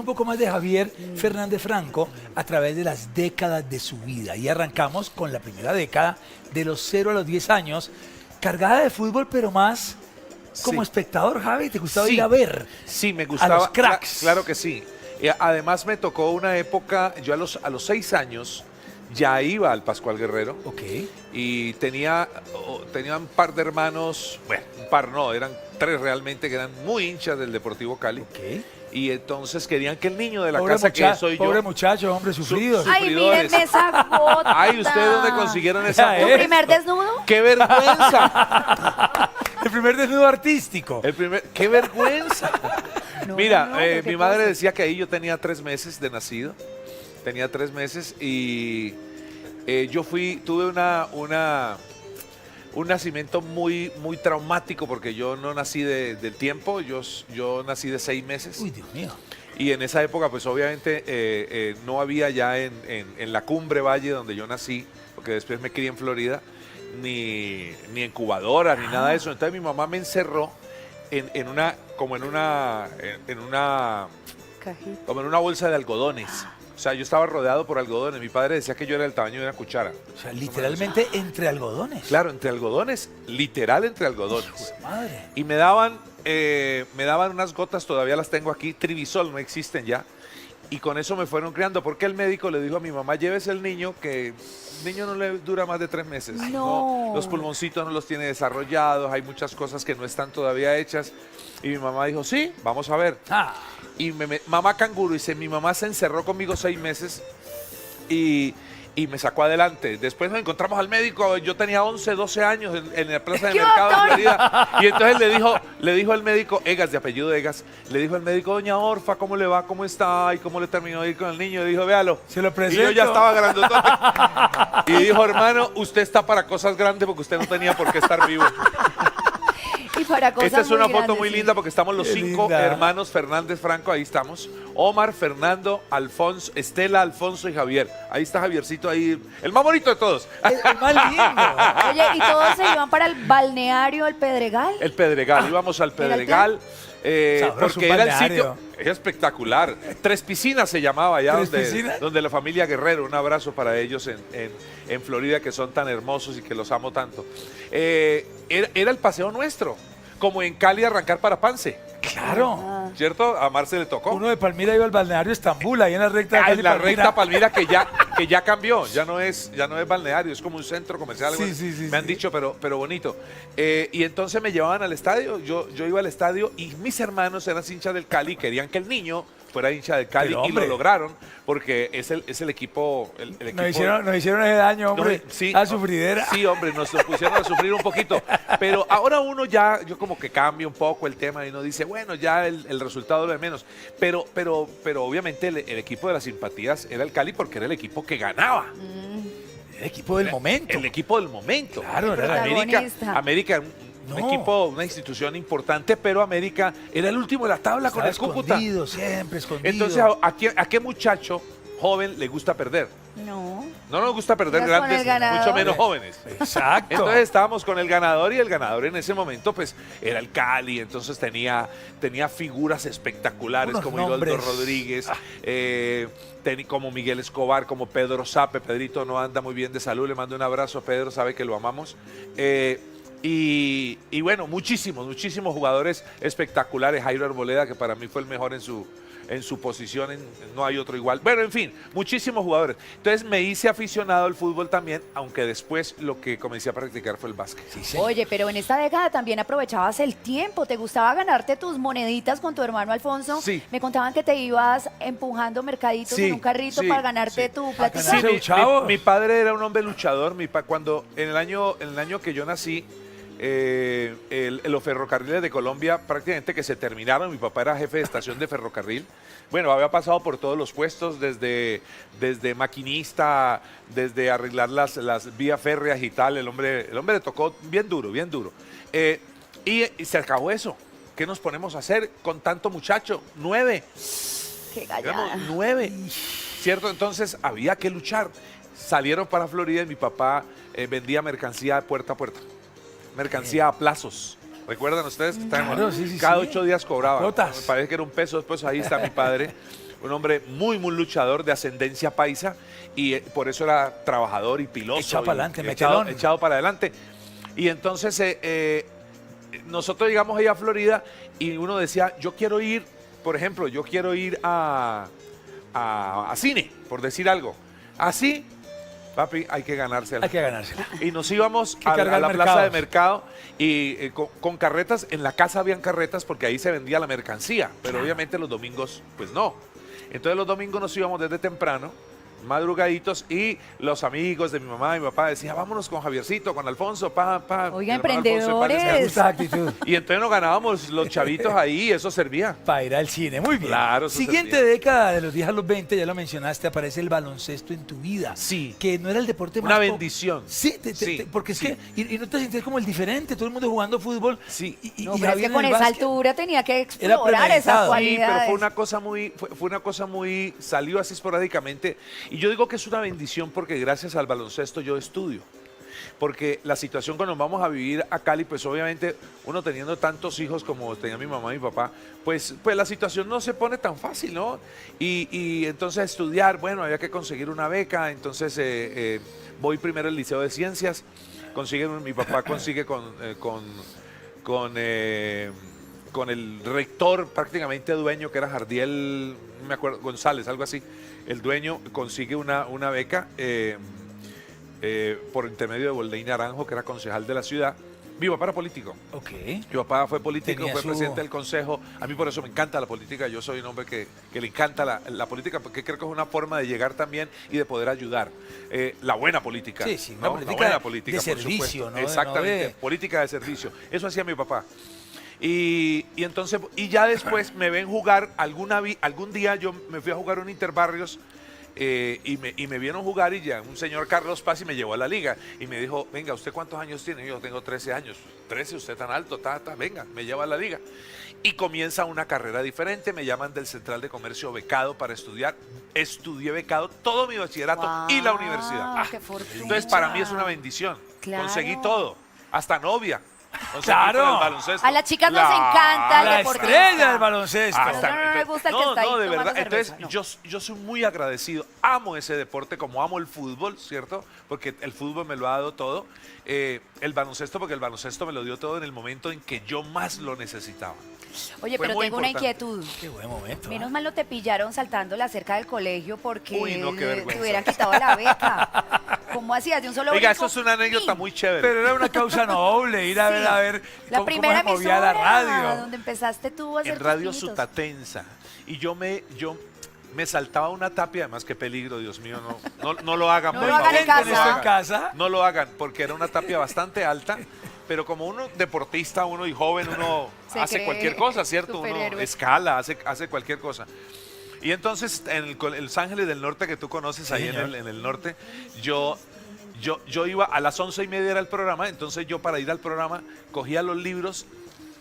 un poco más de Javier Fernández Franco a través de las décadas de su vida. Y arrancamos con la primera década, de los 0 a los 10 años, cargada de fútbol, pero más como espectador, Javi. ¿Te gustaba ir a ver? Sí, me gustaba. A los cracks. Claro que sí. Además me tocó una época, yo a los 6 años ya iba al Pascual Guerrero. Ok. Y tenía un par de hermanos, bueno, un par no, eran 3 realmente que eran muy hinchas del Deportivo Cali. Ok. Y entonces querían que el niño de la Pobre casa que soy yo... Pobre muchacho, hombre, sufrido. Ay, mírenme esa gota. Ay, ¿ustedes dónde consiguieron esa Ya, ¿Tu foto? primer desnudo? ¡Qué vergüenza! El primer desnudo artístico. ¡Qué vergüenza! No, Mira, no, no, pero mi qué madre cosa. decía que ahí yo tenía 3 meses de nacido. Tenía 3 meses y yo tuve un nacimiento muy, muy traumático porque yo no nací del tiempo, yo nací de 6 meses. Uy, Dios mío. Y en esa época, pues obviamente no había ya en la Cumbre Valle donde yo nací, porque después me crié en Florida, ni incubadoras, ni nada de eso. Entonces mi mamá me encerró en una Cajita. como en una bolsa de algodones. O sea, yo estaba rodeado por algodones. Mi padre decía que yo era del tamaño de una cuchara. O sea, literalmente entre algodones. Claro, entre algodones, literal entre algodones. Hijo de madre. Y me daban unas gotas, todavía las tengo aquí, Tribisol, no existen ya. Y con eso me fueron criando, porque el médico le dijo a mi mamá, llévese el niño, que el niño no le dura más de 3 meses. No. Los pulmoncitos no los tiene desarrollados, hay muchas cosas que no están todavía hechas. Y mi mamá dijo, sí, vamos a ver. Ah, Y mamá canguro, dice, mi mamá se encerró conmigo 6 meses y me sacó adelante. Después nos encontramos al médico, yo tenía 11, 12 años en la plaza de ¡Qué mercado de doctor! Florida. Y entonces le dijo al médico, Egas, de apellido Egas, le dijo al médico, doña Orfa, ¿cómo le va? ¿Cómo está? ¿Y cómo le terminó de ir con el niño? Y dijo, véalo. se lo Y presento. yo ya estaba grandotote. Y dijo, hermano, usted está para cosas grandes porque usted no tenía por qué estar vivo. Y para cosas Esta es una muy foto grandes, muy sí. linda porque estamos los Qué 5 linda. hermanos Fernández Franco, ahí estamos. Omar, Fernando, Alfonso, Estela, Alfonso y Javier. Ahí está Javiercito, ahí, el más bonito de todos. El más lindo. Oye, ¿y todos se iban para el balneario, el Pedregal? El Pedregal, íbamos al ¿Era el Pedregal. Sabroso, Porque un era el balneario. sitio, es espectacular. 3 Piscinas se llamaba allá, ¿Tres Piscinas? donde la familia Guerrero, un abrazo para ellos en Florida, que son tan hermosos y que los amo tanto. Era el paseo nuestro, como en Cali arrancar para Pance, Claro. Ah. ¿cierto? A Mar se le tocó. Uno de Palmira iba al balneario Estambul, ahí en la recta de Ah, Cali, en la Palmira. recta Palmira que ya cambió, ya no es balneario, es como un centro comercial. algo Sí, así. sí, sí, me han sí. dicho, pero bonito. Y entonces me llevaban al estadio, yo iba al estadio y mis hermanos eran hinchas del Cali y querían que el niño fuera hincha del Cali Pero, y hombre. lo lograron porque es el equipo. El equipo Nos hicieron ese daño, hombre. no, sí, a sufridera. Sí, hombre, nos lo pusieron a sufrir un poquito. Pero ahora yo como que cambio un poco el tema y uno dice, bueno, ya el resultado lo de menos. Pero obviamente el equipo de las simpatías era el Cali porque era el equipo que ganaba. El equipo del momento. El equipo del momento. Claro, era la protagonista. América, un No. equipo, una institución importante, pero América era el último de la tabla con Estaba el Cúcuta. escondido, siempre escondido. Entonces, ¿a qué muchacho joven le gusta perder? No. No nos gusta perder Ibas con grandes, el ganador. mucho menos jóvenes. Exacto. Entonces estábamos con el ganador y el ganador en ese momento pues era el Cali, entonces tenía figuras espectaculares Unos como Hiroldo nombres. Rodríguez, como Miguel Escobar, como Pedro Sape. Pedrito no anda muy bien de salud, le mando un abrazo a Pedro, sabe que lo amamos. Y bueno, muchísimos jugadores espectaculares. Jairo Arboleda, que para mí fue el mejor en su posición, no hay otro igual. Bueno, en fin, muchísimos jugadores. Entonces me hice aficionado al fútbol también, aunque después lo que comencé a practicar fue el básquet. Oye, pero en esta década también aprovechabas el tiempo. ¿Te gustaba ganarte tus moneditas con tu hermano Alfonso? Sí. Me contaban que te ibas empujando mercaditos Sí, en un carrito sí, para ganarte sí. tu Para platica. ganarse un chavo. Mi padre era un hombre luchador. Cuando en el año que yo nací, los ferrocarriles de Colombia prácticamente que se terminaron. Mi papá era jefe de estación de ferrocarril. Bueno, había pasado por todos los puestos, desde maquinista, desde arreglar las vías férreas y tal. El hombre le tocó bien duro, bien duro. Y se acabó eso. ¿Qué nos ponemos a hacer con tanto muchacho? 9. Qué Éramos gallada. 9, ¿cierto? Entonces había que luchar. Salieron para Florida y mi papá vendía mercancía puerta a puerta. Mercancía a plazos. ¿Recuerdan ustedes? Que Claro, sí, sí, cada sí. 8 días cobraba. Cuotas. Me parece que era $1. Después ahí está mi padre. un hombre muy, muy luchador de ascendencia paisa y por eso era trabajador y piloso. Echado y para adelante, echado para adelante. Y entonces nosotros llegamos ahí a Florida y uno decía, yo quiero ir, por ejemplo, yo quiero ir a cine, por decir algo. Así, papi, hay que ganársela. Hay que ganársela. Y nos íbamos que a cargar la plaza mercados. de mercado y con carretas, en la casa habían carretas porque ahí se vendía la mercancía, pero obviamente los domingos, pues no. Entonces los domingos nos íbamos desde temprano, madrugaditos, y los amigos de mi mamá y mi papá decían, vámonos con Javiercito, con Alfonso, Oiga, mi hermano Alfonso, emprendedores. Me gusta esa actitud. y entonces nos ganábamos los chavitos ahí y eso servía. Para ir al cine, muy bien. Claro, eso Siguiente servía. década, de los 10 a los 20, ya lo mencionaste, aparece el baloncesto en tu vida. Sí. Que no era el deporte más... Una bendición. Sí, Sí, porque es sí. que... Y no te sentías como el diferente, todo el mundo jugando fútbol. Sí. No, y pero es Javier que con en el esa básquet. altura tenía que Era explorar esas premeditado. Sí, cualidades. pero fue una cosa muy, salió así esporádicamente. Y yo digo que es una bendición porque gracias al baloncesto yo estudio. Porque la situación cuando vamos a vivir a Cali, pues obviamente uno teniendo tantos hijos como tenía mi mamá y mi papá, pues la situación no se pone tan fácil, ¿no? Y entonces estudiar, bueno, había que conseguir una beca, entonces voy primero al Liceo de Ciencias, mi papá consigue con el rector prácticamente dueño, que era Jardiel, no me acuerdo, González, algo así. El dueño consigue una beca por intermedio de Boldein Naranjo, que era concejal de la ciudad. Mi papá era político. Ok. Mi papá fue político, Tenía fue su- presidente del consejo. A mí por eso me encanta la política. Yo soy un hombre que le encanta la política porque creo que es una forma de llegar también y de poder ayudar. La buena política. Sí, sí, ¿no? una política buena de política, por servicio, supuesto. ¿no? De Exactamente, no de- política de servicio. Eso hacía mi papá. Y entonces, y ya después me ven jugar, algún día yo me fui a jugar un Interbarrios y me vieron jugar y ya un señor Carlos Paz y me llevó a la liga y me dijo, venga, ¿usted cuántos años tiene? Yo tengo 13 años. 13, usted tan alto, venga, me lleva a la liga. Y comienza una carrera diferente, me llaman del Central de Comercio becado para estudiar. Estudié becado todo mi bachillerato y la Guau, universidad. qué fortuna. Entonces para mí es una bendición. Claro. Conseguí todo, hasta novia. Conseguí Claro. con el baloncesto. A las chicas nos encanta el La deportista. estrella del baloncesto. Hasta- no me gusta el que está ahí de tomando verdad. cerveza, Entonces, yo soy muy agradecido. Amo ese deporte como amo el fútbol, ¿cierto? Porque el fútbol me lo ha dado todo. El baloncesto, porque el baloncesto me lo dio todo en el momento en que yo más lo necesitaba. Oye, Fue pero muy tengo una importante. inquietud. Qué buen momento. Menos mal no te pillaron saltando la cerca del colegio porque Uy, no, qué te vergüenza. hubieran quitado la beca. ¿Cómo hacías? De un solo Oiga, brinco. eso es una anécdota muy chévere. Pero era una causa noble, ir a ver, Sí. a ver La cómo primera se movía emisora la radio. donde empezaste tú a hacer En Radio tus pinitos. Sutatensa. Y yo me saltaba una tapia, además qué peligro, Dios mío, no lo hagan, No por lo hagan favor. en casa. ¿Tienen esto en casa? No lo hagan, porque era una tapia bastante alta, pero como uno deportista, uno y joven, uno Se hace cree cualquier cosa, ¿cierto? Uno superhéroe. escala, hace cualquier cosa. Y entonces, en Los Ángeles del Norte, que tú conoces, ahí en señor. el norte, yo iba a las 11:30 era el programa, entonces yo para ir al programa cogía los libros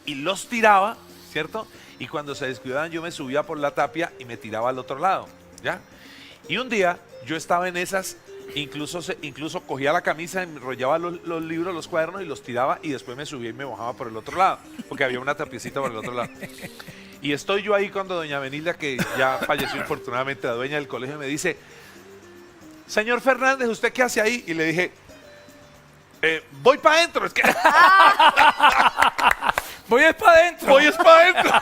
y los tiraba, ¿cierto? Y cuando se descuidaban yo me subía por la tapia y me tiraba al otro lado, ¿ya? Y un día yo estaba en esas, incluso cogía la camisa, enrollaba los libros, los cuadernos y los tiraba y después me subía y me bajaba por el otro lado, porque había una tapiecita por el otro lado. Y estoy yo ahí cuando doña Benilda, que ya falleció infortunadamente, la dueña del colegio, me dice, señor Fernández, ¿usted qué hace ahí? Y le dije, voy para adentro, es que... Voy es para adentro. Voy es para adentro.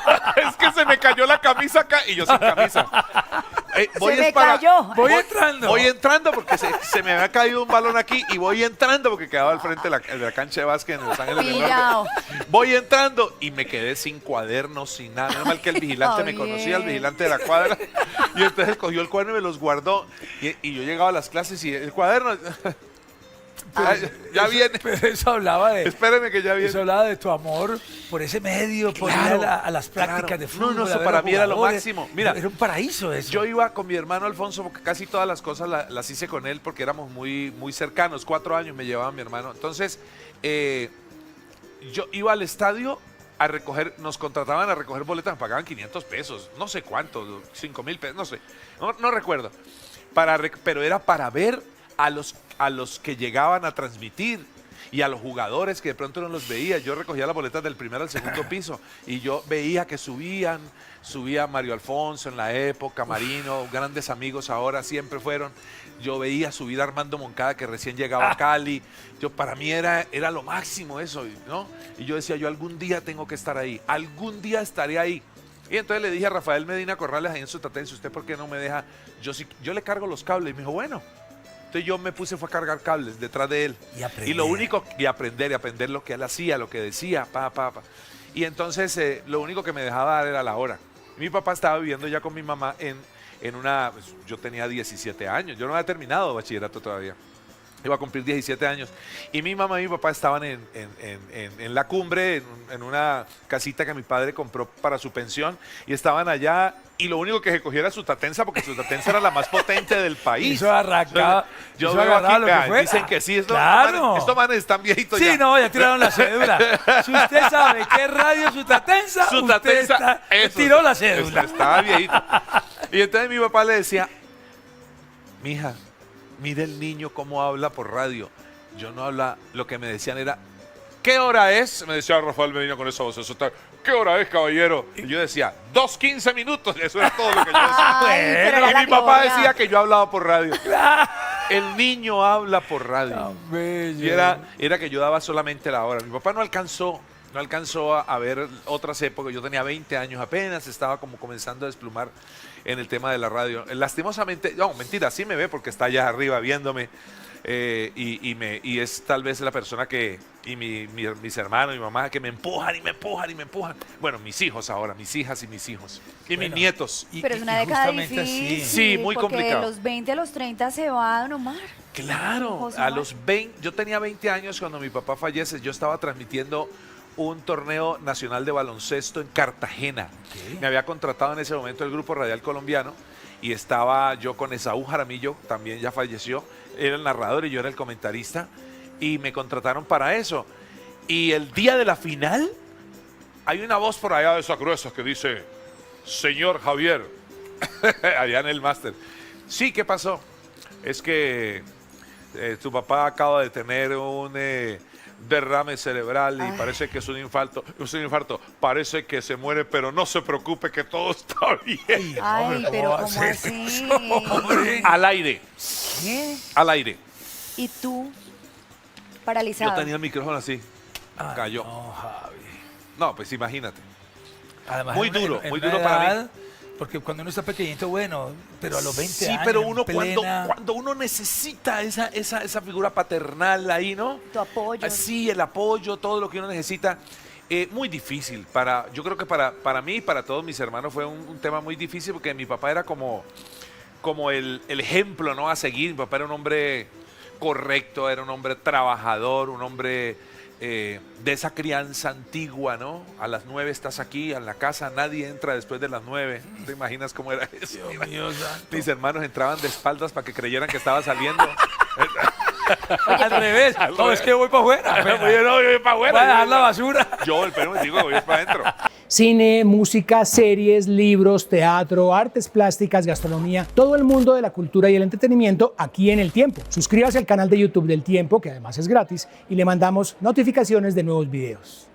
Es que se me cayó la camisa acá y yo sin camisa. Se me cayó. Voy entrando. Voy entrando porque se me había caído un balón aquí y voy entrando porque quedaba al frente de la cancha de básquet en Los Ángeles del Pillao. Norte. Voy entrando y me quedé sin cuadernos, sin nada. Menos mal que el vigilante me Está conocía, el bien. vigilante de la cuadra. Y entonces cogió el cuaderno y me los guardó. Y yo llegaba a las clases y el cuaderno... ya viene. Pero eso hablaba de... Espéreme que ya viene. Eso hablaba de tu amor por ese medio, por ir a las prácticas claro. de fútbol. No, eso a ver para a mí era lo jugadores. máximo. Mira, era un paraíso eso. Yo iba con mi hermano Alfonso, porque casi todas las cosas las hice con él porque éramos muy, muy cercanos. 4 años me llevaba mi hermano. Entonces, yo iba al estadio a recoger, nos contrataban a recoger boletas, me pagaban 500 pesos, no sé cuánto, 5,000 pesos, no sé, no recuerdo. Pero era para ver a los que llegaban a transmitir. y a los jugadores que de pronto no los veía. Yo recogía las boletas del primer al segundo piso y yo veía que subía Mario Alfonso en la época, Marino, grandes amigos ahora, siempre fueron. Yo veía subir a Armando Moncada, que recién llegaba a Cali. Para mí era lo máximo eso, ¿no? Y yo decía, yo algún día tengo que estar ahí, algún día estaré ahí. Y entonces le dije a Rafael Medina Corrales ahí en Sutatense, ¿usted por qué no me deja? Yo le cargo los cables. Y me dijo, bueno. Entonces yo me puse fue a cargar cables detrás de él. Y lo único, y aprender lo que él hacía, lo que decía, Y entonces lo único que me dejaba dar era la hora. Mi papá estaba viviendo ya con mi mamá en una, pues, yo tenía 17 años, yo no había terminado bachillerato todavía. Iba a cumplir 17 años. Y mi mamá y mi papá estaban en la cumbre, en una casita que mi padre compró para su pensión. Y estaban allá. Y lo único que se cogía era Sutatensa, porque Sutatensa era la más potente del país. Eso arrancaba. Yo veo aquí, dicen que sí. Claro. Estos manes están viejitos sí, ya. no, ya tiraron la cédula. Si usted sabe qué radio Sutatensa, usted tiró la cédula. Estaba viejito. Y entonces mi papá le decía, mija, mire el niño cómo habla por radio. Yo no habla, lo que me decían era, ¿qué hora es? Me decía Rafael Medina con esa voz. ¿Qué hora es, caballero? Y yo decía, 2:15 minutos. Eso era todo lo que yo decía. Y mi papá decía que yo hablaba por radio. El niño habla por radio. Y era que yo daba solamente la hora. Mi papá no alcanzó a ver otras épocas. Yo tenía 20 años apenas, estaba como comenzando a desplumar en el tema de la radio. Lastimosamente, no, mentira, sí me ve porque está allá arriba viéndome. Y es tal vez la persona que, y mis hermanos, mi mamá, que me empujan y me empujan y me empujan. Bueno, mis hijos ahora, mis hijas y mis hijos. Y mis nietos. Pero es una década justamente difícil. Sí, muy complicado. Porque de los 20 a los 30 se va, don Omar. Claro, José a Omar. los 20, yo tenía 20 años cuando mi papá fallece, yo estaba transmitiendo un torneo nacional de baloncesto en Cartagena. Me había contratado en ese momento el Grupo Radial Colombiano y estaba yo con Esaú Jaramillo, también ya falleció, era el narrador y yo era el comentarista, y me contrataron para eso. Y el día de la final, hay una voz por allá de esas gruesas que dice, señor Javier, allá en el máster. Sí, ¿qué pasó? Es que tu papá acaba de tener un derrame cerebral y parece que es un infarto. Parece que se muere, pero no se preocupe que todo está bien. Ay, pero ¿cómo hacer así? Al aire. ¿Qué? Al aire. ¿Y tú? Paralizado. Yo tenía el micrófono así. Ay, Cayó. No, Javi. No, pues imagínate. Además, Muy en una- duro, en muy una duro para mí. edad, porque cuando uno está pequeñito, bueno, pero a los 20 Sí, años. pero en uno plena- cuando uno necesita esa figura paternal ahí, ¿no? Tu apoyo. Sí, el apoyo, todo lo que uno necesita. Muy difícil. Yo creo que para mí y para todos mis hermanos fue un tema muy difícil porque mi papá era como el ejemplo, ¿no? A seguir. Mi papá era un hombre correcto, era un hombre trabajador, un hombre de esa crianza antigua, ¿no? A las 9 estás aquí, en la casa, nadie entra después de las 9. ¿Te imaginas cómo era eso? Dios mío, santo. Mis hermanos entraban de espaldas para que creyeran que estaba saliendo. Al revés. No, es que voy para afuera. Yo voy para afuera. Voy a dejar la basura. Yo, el pelo me digo, voy para adentro. Cine, música, series, libros, teatro, artes plásticas, gastronomía, todo el mundo de la cultura y el entretenimiento aquí en El Tiempo. Suscríbase al canal de YouTube del Tiempo, que además es gratis, y le mandamos notificaciones de nuevos videos.